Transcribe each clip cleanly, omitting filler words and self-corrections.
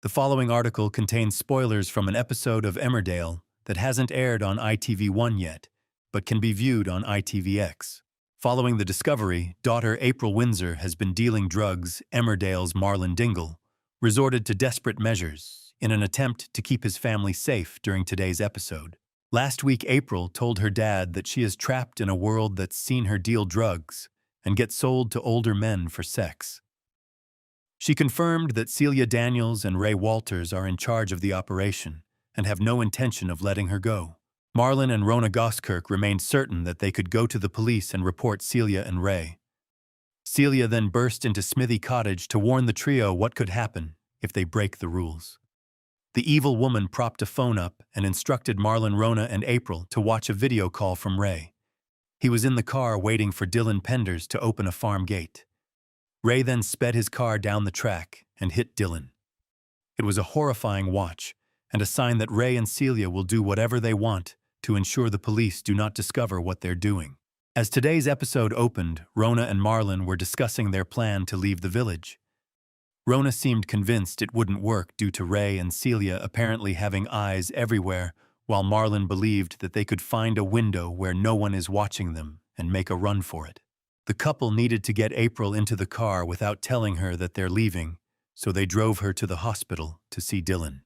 The following article contains spoilers from an episode of Emmerdale that hasn't aired on ITV1 yet, but can be viewed on ITVX. Following the discovery, daughter April Windsor has been dealing drugs. Emmerdale's Marlon Dingle resorted to desperate measures in an attempt to keep his family safe during today's episode. Last week, April told her dad that she is trapped in a world that's seen her deal drugs and get sold to older men for sex. She confirmed that Celia Daniels and Ray Walters are in charge of the operation and have no intention of letting her go. Marlon and Rona Goskirk remained certain that they could go to the police and report Celia and Ray. Celia then burst into Smithy Cottage to warn the trio what could happen if they break the rules. The evil woman propped a phone up and instructed Marlon, Rona, and April to watch a video call from Ray. He was in the car waiting for Dylan Penders to open a farm gate. Ray then sped his car down the track and hit Dylan. It was a horrifying watch and a sign that Ray and Celia will do whatever they want to ensure the police do not discover what they're doing. As today's episode opened, Rona and Marlon were discussing their plan to leave the village. Rona seemed convinced it wouldn't work due to Ray and Celia apparently having eyes everywhere, while Marlon believed that they could find a window where no one is watching them and make a run for it. The couple needed to get April into the car without telling her that they're leaving, so they drove her to the hospital to see Dylan.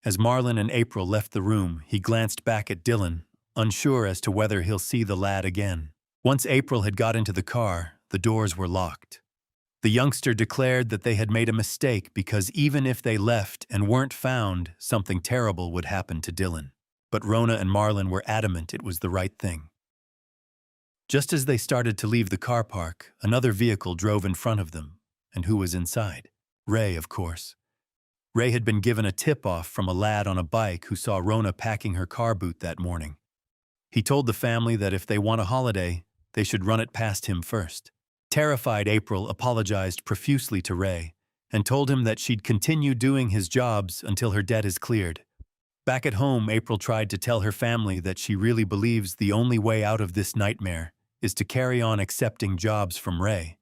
As Marlon and April left the room, he glanced back at Dylan, unsure as to whether he'll see the lad again. Once April had got into the car, the doors were locked. The youngster declared that they had made a mistake because even if they left and weren't found, something terrible would happen to Dylan. But Rona and Marlon were adamant it was the right thing. Just as they started to leave the car park, another vehicle drove in front of them. And who was inside? Ray, of course. Ray had been given a tip-off from a lad on a bike who saw Rona packing her car boot that morning. He told the family that if they want a holiday, they should run it past him first. Terrified, April apologized profusely to Ray and told him that she'd continue doing his jobs until her debt is cleared. Back at home, April tried to tell her family that she really believes the only way out of this nightmare is to carry on accepting jobs from Ray.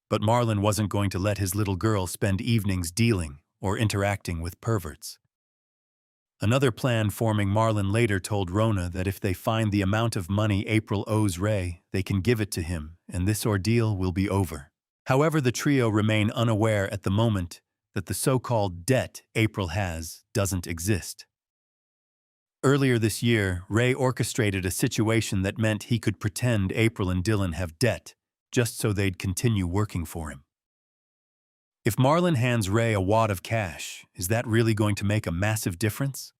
But Marlon wasn't going to let his little girl spend evenings dealing or interacting with perverts. Another plan forming, Marlon later told Rona that if they find the amount of money April owes Ray, they can give it to him, and this ordeal will be over. However, the trio remain unaware at the moment that the so-called debt April has doesn't exist. Earlier this year, Ray orchestrated a situation that meant he could pretend April and Dylan have debt, just so they'd continue working for him. If Marlon hands Ray a wad of cash, is that really going to make a massive difference?